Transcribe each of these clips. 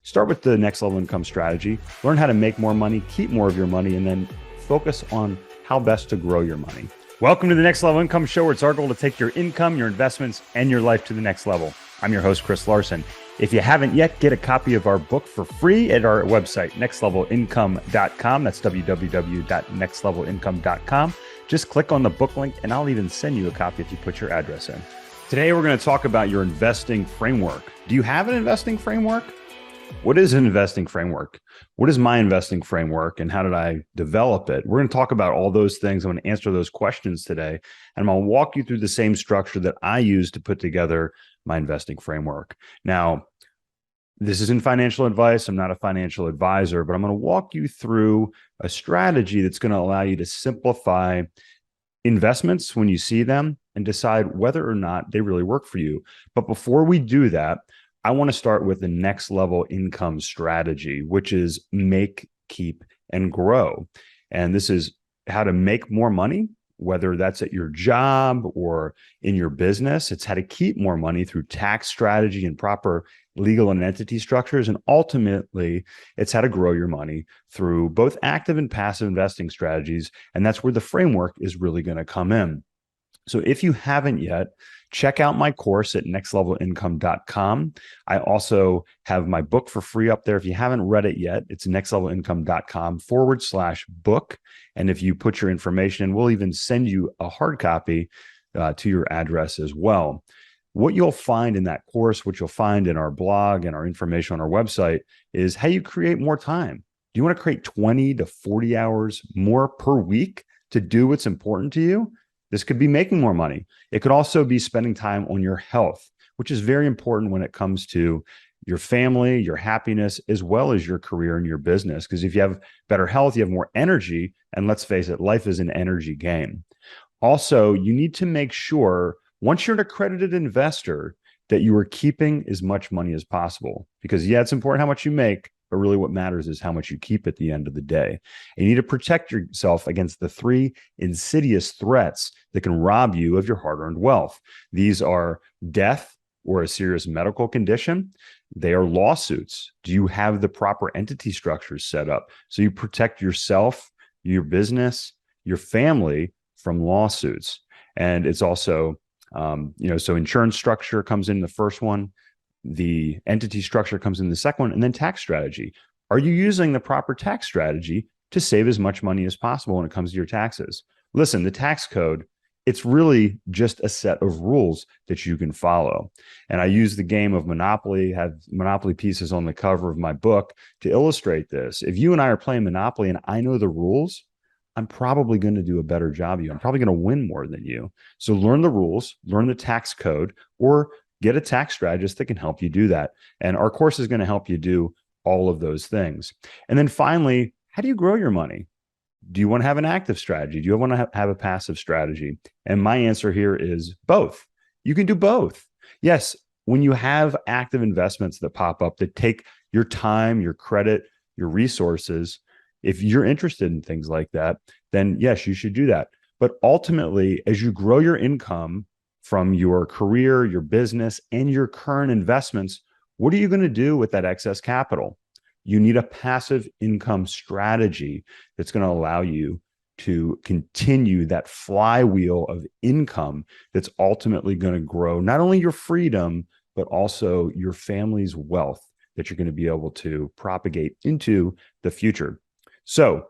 Start with the next level income strategy, learn how to make more money, keep more of your money, and then focus on how best to grow your money. Welcome to the Next Level Income Show, where it's our goal to take your income, your investments, and your life to the next level. I'm your host, Chris Larson. If you haven't yet, get a copy of our book for free at our website, nextlevelincome.com. That's www.nextlevelincome.com. Just click on the book link, and I'll even send you a copy if you put your address in. Today, we're going to talk about your investing framework. Do you have an investing framework? What is an investing framework? What is my investing framework, and how did I develop it? We're going to talk about all those things. I'm going to answer those questions today, and I'm going to walk you through the same structure that I use to put together my investing framework. Now, this isn't financial advice. I'm not a financial advisor, but I'm going to walk you through a strategy that's going to allow you to simplify investments when you see them and decide whether or not they really work for you. But before we do that, I want to start with the next level income strategy, which is make, keep, and grow. And this is how to make more money, whether that's at your job or in your business. It's how to keep more money through tax strategy and proper legal and entity structures. And ultimately, it's how to grow your money through both active and passive investing strategies. And that's where the framework is really going to come in. So if you haven't yet, check out my course at nextlevelincome.com. I also have my book for free up there. If you haven't read it yet, it's nextlevelincome.com/book. And if you put your information in, we'll even send you a hard copy to your address as well. What you'll find in that course, what you'll find in our blog and our information on our website, is how you create more time. Do you want to create 20 to 40 hours more per week to do what's important to you? This could be making more money. It could also be spending time on your health, which is very important when it comes to your family, your happiness, as well as your career and your business. Because if you have better health, you have more energy. And let's face it, life is an energy game. Also, you need to make sure, once you're an accredited investor, that you are keeping as much money as possible. Because yeah, it's important how much you make, but really what matters is how much you keep at the end of the day. And you need to protect yourself against the three insidious threats that can rob you of your hard-earned wealth. These are death or a serious medical condition. They are lawsuits. Do you have the proper entity structures set up so you protect yourself, your business, your family from lawsuits? And it's also, so insurance structure comes in the first one. The entity structure comes in the second one, and then tax strategy. Are you using the proper tax strategy to save as much money as possible when it comes to your taxes? Listen, the tax code, it's really just a set of rules that you can follow. And I use the game of Monopoly, have Monopoly pieces on the cover of my book to illustrate this. If you and I are playing Monopoly and I know the rules, I'm probably going to do a better job of you. I'm probably going to win more than you. So learn the rules, learn the tax code, or get a tax strategist that can help you do that. And our course is going to help you do all of those things. And then finally, how do you grow your money? Do you want to have an active strategy? Do you want to have a passive strategy? And my answer here is both. You can do both. Yes, when you have active investments that pop up that take your time, your credit, your resources, if you're interested in things like that, then yes, you should do that. But ultimately, as you grow your income from your career, your business, and your current investments, what are you going to do with that excess capital? You need a passive income strategy that's going to allow you to continue that flywheel of income that's ultimately going to grow not only your freedom, but also your family's wealth that you're going to be able to propagate into the future. So,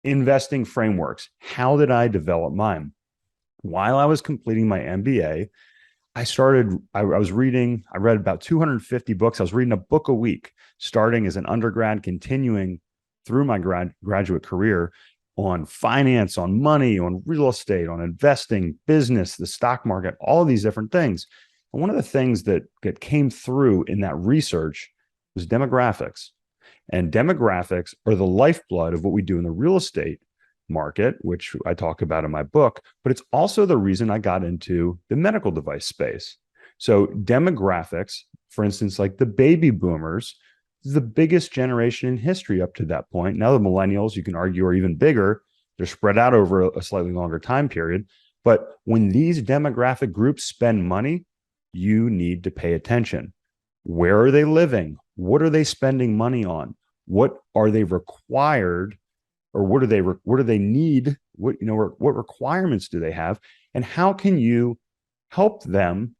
investing frameworks. How did I develop mine? While I was completing my MBA, I read about 250 books. I was reading a book a week, starting as an undergrad, continuing through my graduate career on finance, on money, on real estate, on investing, business, the stock market, all of these different things. And one of the things that came through in that research was demographics. And demographics are the lifeblood of what we do in the real estate market, which I talk about in my book, but it's also the reason I got into the medical device space. So demographics, for instance, like the baby boomers, is the biggest generation in history up to that point. Now the millennials, you can argue, are even bigger. They're spread out over a slightly longer time period. But when these demographic groups spend money, you need to pay attention. Where are they living? What are they spending money on? What are they required, or what do they need? What requirements do they have? And how can you help them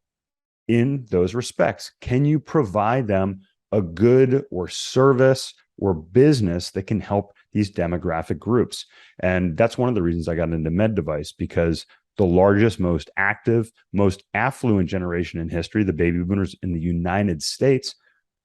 in those respects? Can you provide them a good or service or business that can help these demographic groups? And that's one of the reasons I got into MedDevice, because the largest, most active, most affluent generation in history, the baby boomers in the United States,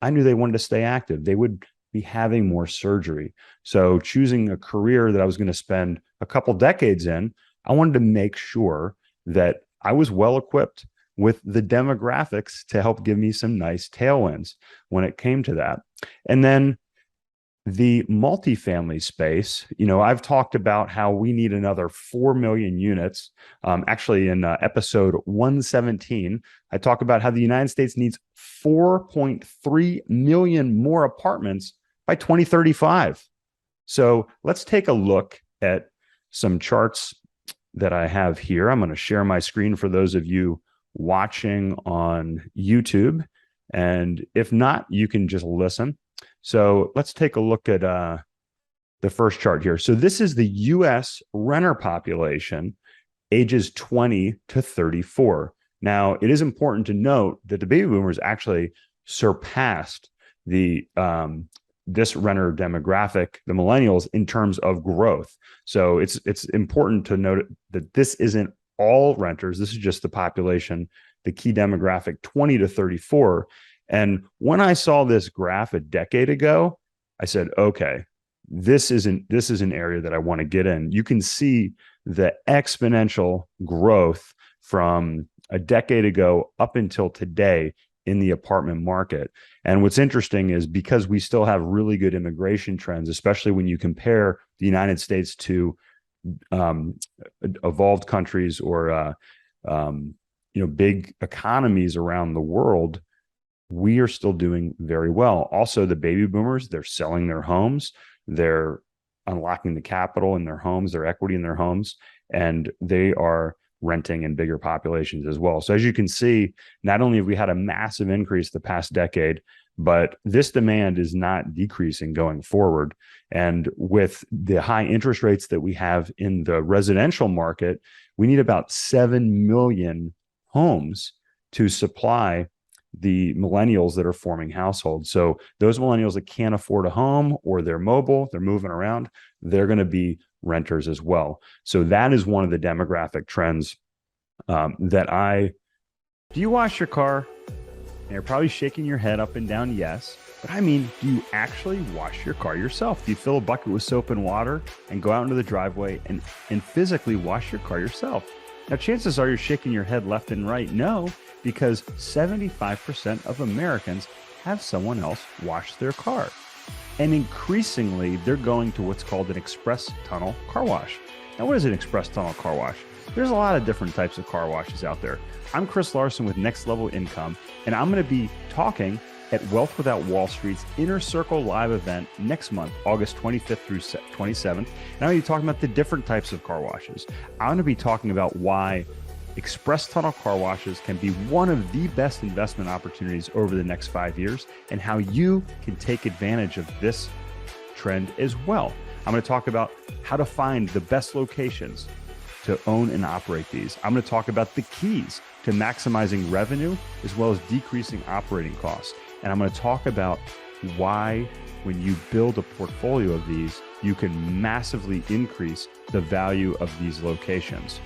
I knew they wanted to stay active. They would be having more surgery. So choosing a career that I was going to spend a couple decades in, I wanted to make sure that I was well equipped with the demographics to help give me some nice tailwinds when it came to that. And then the multifamily space, I've talked about how we need another 4 million units. Actually, in episode 117, I talk about how the United States needs 4.3 million more apartments by 2035. So let's take a look at some charts that I have here. I'm going to share my screen for those of you watching on YouTube. And if not, you can just listen. So let's take a look at the first chart here. So this is the U.S. renter population, ages 20 to 34. Now, it is important to note that the baby boomers actually surpassed the this renter demographic, the millennials, in terms of growth. So it's important to note that this isn't all renters. This is just the population, the key demographic, 20 to 34. And when I saw this graph a decade ago, I said, okay, this is an area that I want to get in. You can see the exponential growth from a decade ago up until today in the apartment market. And what's interesting is, because we still have really good immigration trends, especially when you compare the United States to evolved countries or big economies around the world, we are still doing very well. Also, the baby boomers, they're selling their homes, they're unlocking the capital in their homes, their equity in their homes, and they are renting in bigger populations as well. So as you can see, not only have we had a massive increase the past decade, but this demand is not decreasing going forward. And with the high interest rates that we have in the residential market, we need about 7 million homes to supply the millennials that are forming households. So those millennials that can't afford a home, or they're mobile, they're moving around, they're going to be renters as well. So that is one of the demographic trends do you wash your car? And you're probably shaking your head up and down, yes. But I mean, do you actually wash your car yourself? Do you fill a bucket with soap and water and go out into the driveway and physically wash your car yourself? Now, chances are you're shaking your head left and right. No, because 75% of Americans have someone else wash their car. And increasingly, they're going to what's called an express tunnel car wash. Now, what is an express tunnel car wash? There's a lot of different types of car washes out there. I'm Chris Larson with Next Level Income, and I'm going to be talking at Wealth Without Wall Street's Inner Circle Live event next month, August 25th through 27th. And I'm going to be talking about the different types of car washes. I'm going to be talking about why express tunnel car washes can be one of the best investment opportunities over the next 5 years, and how you can take advantage of this trend as well. I'm going to talk about how to find the best locations to own and operate these. I'm going to talk about the keys to maximizing revenue as well as decreasing operating costs. And I'm going to talk about why, when you build a portfolio of these, you can massively increase the value of these locations.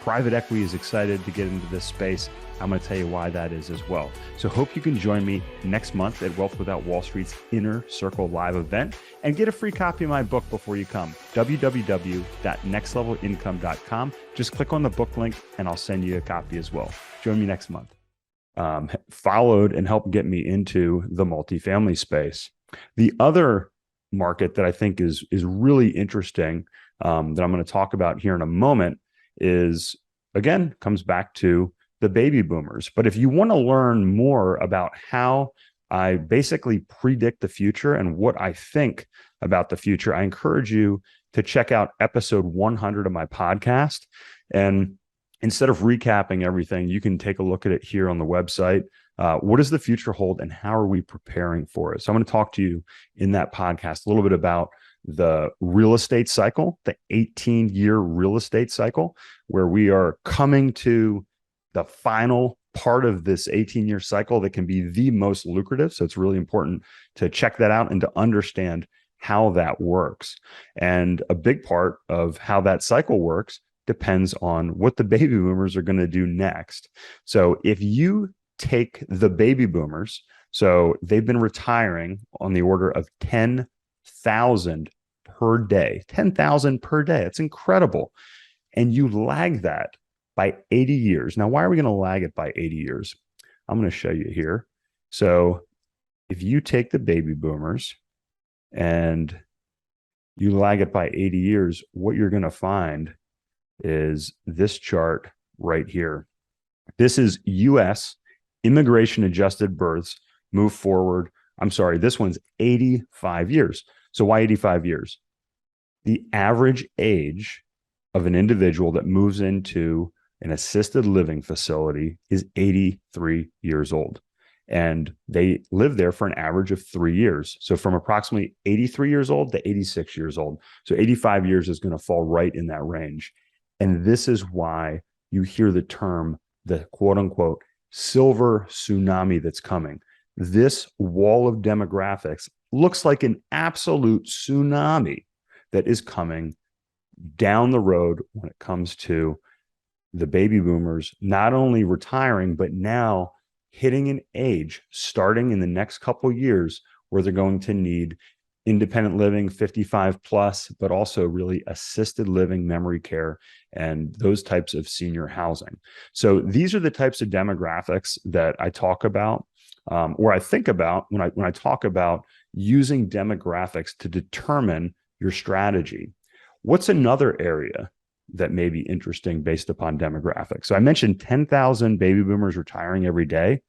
Private equity is excited to get into this space. I'm going to tell you why that is as well. So hope you can join me next month at Wealth Without Wall Street's Inner Circle Live event, and get a free copy of my book before you come. www.nextlevelincome.com. Just click on the book link and I'll send you a copy as well. Join me next month. Followed and helped get me into the multifamily space. The other market that I think is really interesting, that I'm going to talk about here in a moment, comes back to the baby boomers. But if you want to learn more about how I basically predict the future and what I think about the future, I encourage you to check out episode 100 of my podcast. And instead of recapping everything, you can take a look at it here on the website. What does the future hold, and how are we preparing for it? So I'm going to talk to you in that podcast a little bit about the real estate cycle, the 18-year real estate cycle, where we are coming to the final part of this 18-year cycle that can be the most lucrative. So it's really important to check that out and to understand how that works. And a big part of how that cycle works depends on what the baby boomers are going to do next. So if you take the baby boomers, so they've been retiring on the order of 10,000 per day, 10,000 per day. It's incredible. And you lag that by 80 years. Now, why are we going to lag it by 80 years? I'm going to show you here. So if you take the baby boomers and you lag it by 80 years, what you're going to find is this chart right here. This is U.S. immigration adjusted births move forward. I'm sorry, this one's 85 years. So why 85 years? The average age of an individual that moves into an assisted living facility is 83 years old. And they live there for an average of 3 years. So from approximately 83 years old to 86 years old. So 85 years is going to fall right in that range. And this is why you hear the term, the quote unquote, silver tsunami that's coming. This wall of demographics looks like an absolute tsunami that is coming down the road when it comes to the baby boomers not only retiring, but now hitting an age starting in the next couple of years where they're going to need independent living 55 plus, but also really assisted living, memory care, and those types of senior housing. So these are the types of demographics that I talk about, or I think about when I talk about using demographics to determine your strategy. What's another area that may be interesting based upon demographics? So I mentioned 10,000 baby boomers retiring every day.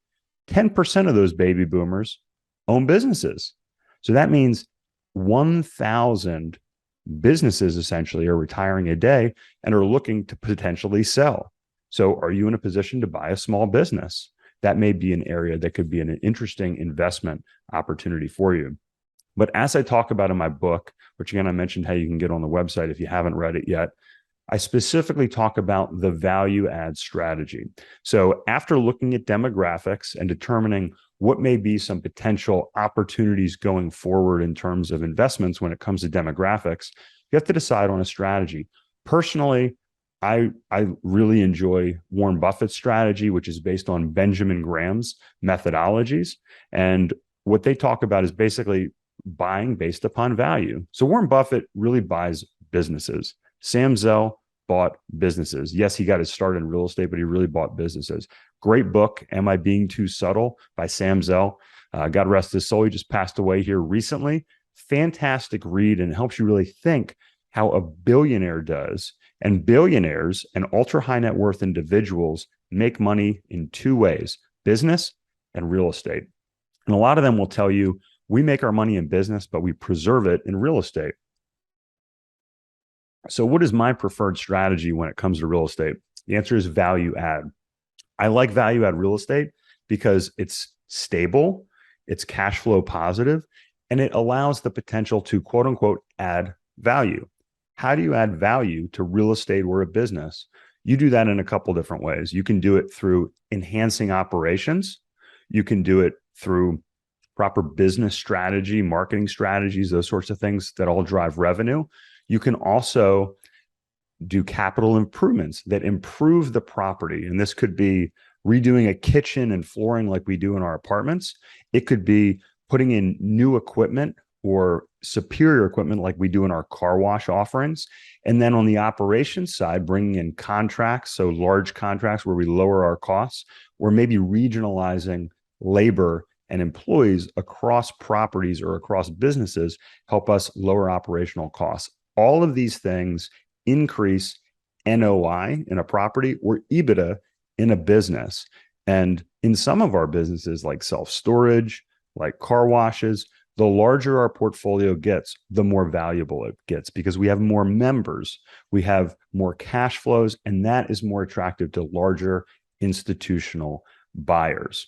10% of those baby boomers own businesses. So that means 1,000 businesses essentially are retiring a day and are looking to potentially sell. So are you in a position to buy a small business? That may be an area that could be an interesting investment opportunity for you. But as I talk about in my book, which again, I mentioned how you can get on the website if you haven't read it yet, I specifically talk about the value add strategy. So after looking at demographics and determining what may be some potential opportunities going forward in terms of investments when it comes to demographics, you have to decide on a strategy. Personally, I really enjoy Warren Buffett's strategy, which is based on Benjamin Graham's methodologies. And what they talk about is basically buying based upon value. So Warren Buffett really buys businesses. Sam Zell bought businesses. Yes, he got his start in real estate, but he really bought businesses. Great book, Am I Being Too Subtle by Sam Zell. God rest his soul. He just passed away here recently. Fantastic read, and it helps you really think how a billionaire does. And billionaires and ultra high net worth individuals make money in two ways: business and real estate. And a lot of them will tell you, we make our money in business, but we preserve it in real estate. So what is my preferred strategy when it comes to real estate? The answer is value add. I like value add real estate because it's stable, it's cash flow positive, and it allows the potential to quote unquote add value. How do you add value to real estate or a business? You do that in a couple different ways. You can do it through enhancing operations. You can do it through proper business strategy, marketing strategies, those sorts of things that all drive revenue. You can also do capital improvements that improve the property. And this could be redoing a kitchen and flooring like we do in our apartments. It could be putting in new equipment or superior equipment like we do in our car wash offerings. And then on the operations side, bringing in contracts, so large contracts where we lower our costs, or maybe regionalizing labor and employees across properties or across businesses help us lower operational costs. All of these things increase NOI in a property or EBITDA in a business. And in some of our businesses like self-storage, like car washes, the larger our portfolio gets, the more valuable it gets because we have more members, we have more cash flows, and that is more attractive to larger institutional buyers.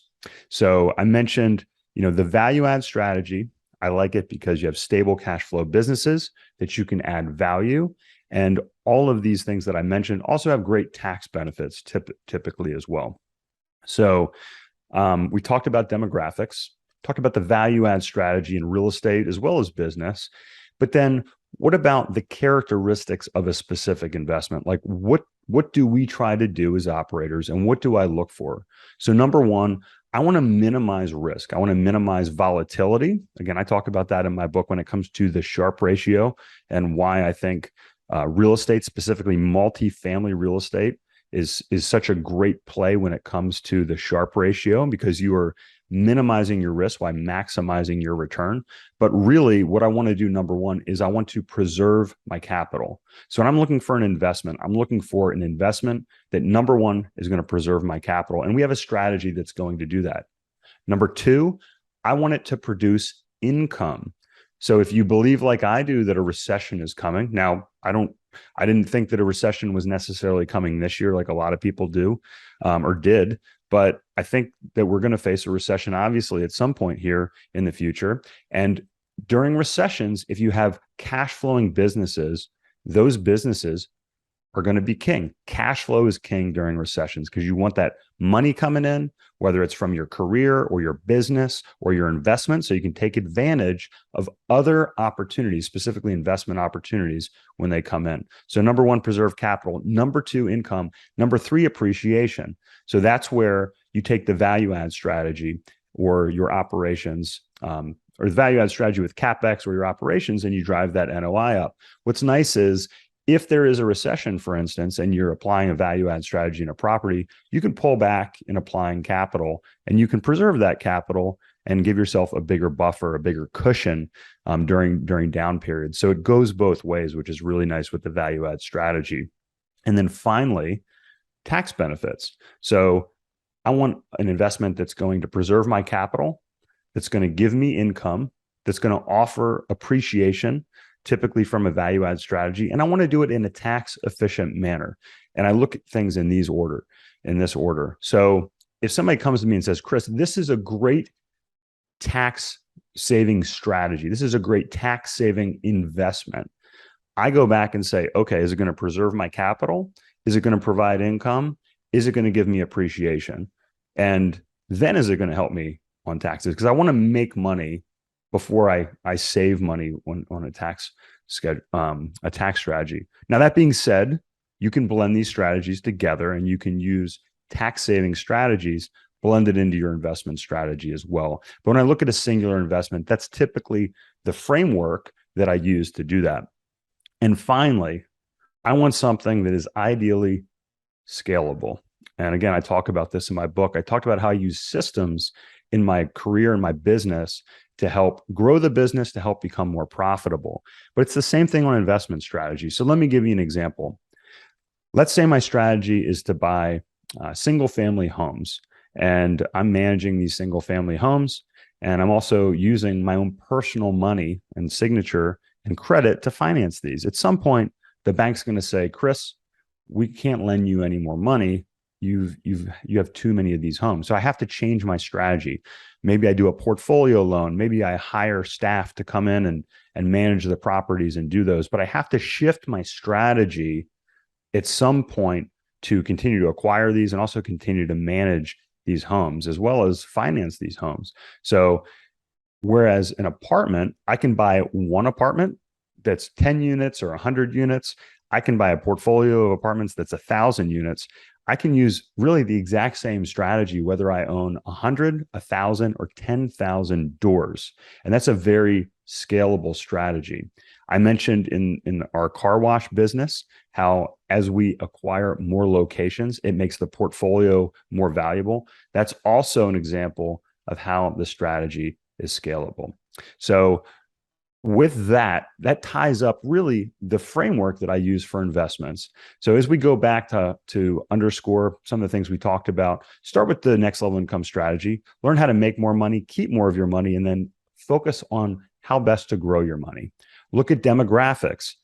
So I mentioned, the value add strategy. I like it because you have stable cash flow businesses that you can add value. And all of these things that I mentioned also have great tax benefits typically as well. So we talked about demographics, talked about the value add strategy in real estate as well as business. But then what about the characteristics of a specific investment? Like what do we try to do as operators and what do I look for? So number one, I want to minimize risk. I want to minimize volatility. Again, I talk about that in my book when it comes to the Sharpe ratio and why I think real estate, specifically multifamily real estate, is such a great play when it comes to the Sharpe ratio, because you are minimizing your risk while maximizing your return. But really, what I want to do, number one, is I want to preserve my capital. So when I'm looking for an investment, I'm looking for an investment that, number one, is going to preserve my capital. And we have a strategy that's going to do that. Number two, I want it to produce income. So if you believe like I do that a recession is coming, now I didn't think that a recession was necessarily coming this year, like a lot of people do or did. But I think that we're going to face a recession, obviously, at some point here in the future. And during recessions, if you have cash flowing businesses, those businesses are going to be king. Cash flow is king during recessions because you want that money coming in, whether it's from your career or your business or your investment, so you can take advantage of other opportunities, specifically investment opportunities when they come in. So number one, preserve capital. Number two, income. Number three, appreciation. So that's where you take the value add strategy or your operations, or the value add strategy with CapEx or your operations, and you drive that NOI up. What's nice is if there is a recession, for instance, and you're applying a value add strategy in a property, you can pull back in applying capital and you can preserve that capital and give yourself a bigger buffer, a bigger cushion during down periods. So it goes both ways, which is really nice with the value add strategy. And then finally, tax benefits. So I want an investment that's going to preserve my capital, that's going to give me income, that's going to offer appreciation, typically from a value add strategy. And I want to do it in a tax efficient manner. And I look at things in this order. So if somebody comes to me and says, Chris, this is a great tax saving strategy, this is a great tax saving investment, I go back and say, okay, is it going to preserve my capital? Is it going to provide income? Is it going to give me appreciation? And then is it going to help me on taxes? Because I want to make money before I save money on a tax strategy. Now, that being said, you can blend these strategies together and you can use tax saving strategies blended into your investment strategy as well. But when I look at a singular investment, that's typically the framework that I use to do that. And finally, I want something that is ideally scalable. And again, I talk about this in my book. I talked about how I use systems in my career and my business to help grow the business, to help become more profitable. But it's the same thing on investment strategy. So let me give you an example. Let's say my strategy is to buy single family homes, and I'm managing these single family homes. And I'm also using my own personal money and signature and credit to finance these. At some point, the bank's going to say, Chris, we can't lend you any more money. You have too many of these homes. So I have to change my strategy. Maybe I do a portfolio loan. Maybe I hire staff to come in and manage the properties and do those. But I have to shift my strategy at some point to continue to acquire these and also continue to manage these homes as well as finance these homes. So whereas an apartment, I can buy one apartment that's 10 units or 100 units. I can buy a portfolio of apartments that's 1,000 units. I can use really the exact same strategy, whether I own 100, 1,000, or 10,000 doors. And that's a very scalable strategy. I mentioned in our car wash business, how as we acquire more locations, it makes the portfolio more valuable. That's also an example of how the strategy is scalable. So with that ties up really the framework that I use for investments. So as we go back to underscore some of the things we talked about, start with the next level income strategy, learn how to make more money, keep more of your money, and then focus on how best to grow your money. Look at demographics,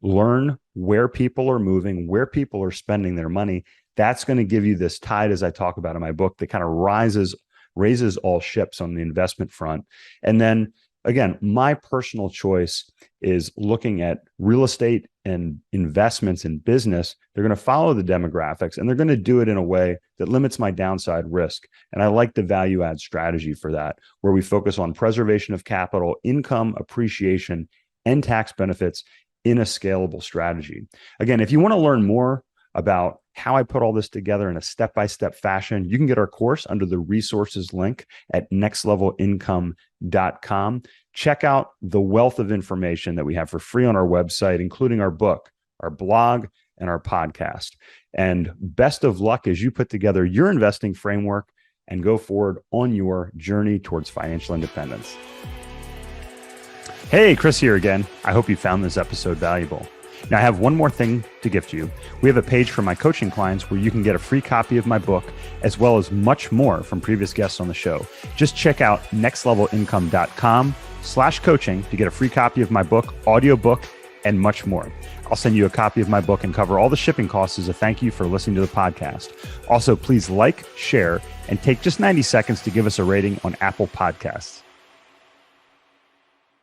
learn where people are moving, where people are spending their money. That's going to give you this tide, as I talk about in my book, that kind of rises raises all ships on the investment front. And then again, my personal choice is looking at real estate and investments in business. They're going to follow the demographics and they're going to do it in a way that limits my downside risk. And I like the value add strategy for that, where we focus on preservation of capital, income appreciation, and tax benefits in a scalable strategy. Again, if you want to learn more about how I put all this together in a step-by-step fashion, you can get our course under the resources link at nextlevelincome.com. Check out the wealth of information that we have for free on our website, including our book, our blog, and our podcast. And best of luck as you put together your investing framework and go forward on your journey towards financial independence. Hey, Chris here again. I hope you found this episode valuable. Now, I have one more thing to gift you. We have a page for my coaching clients where you can get a free copy of my book, as well as much more from previous guests on the show. Just check out nextlevelincome.com/coaching to get a free copy of my book, audiobook, and much more. I'll send you a copy of my book and cover all the shipping costs as a thank you for listening to the podcast. Also, please like, share, and take just 90 seconds to give us a rating on Apple Podcasts.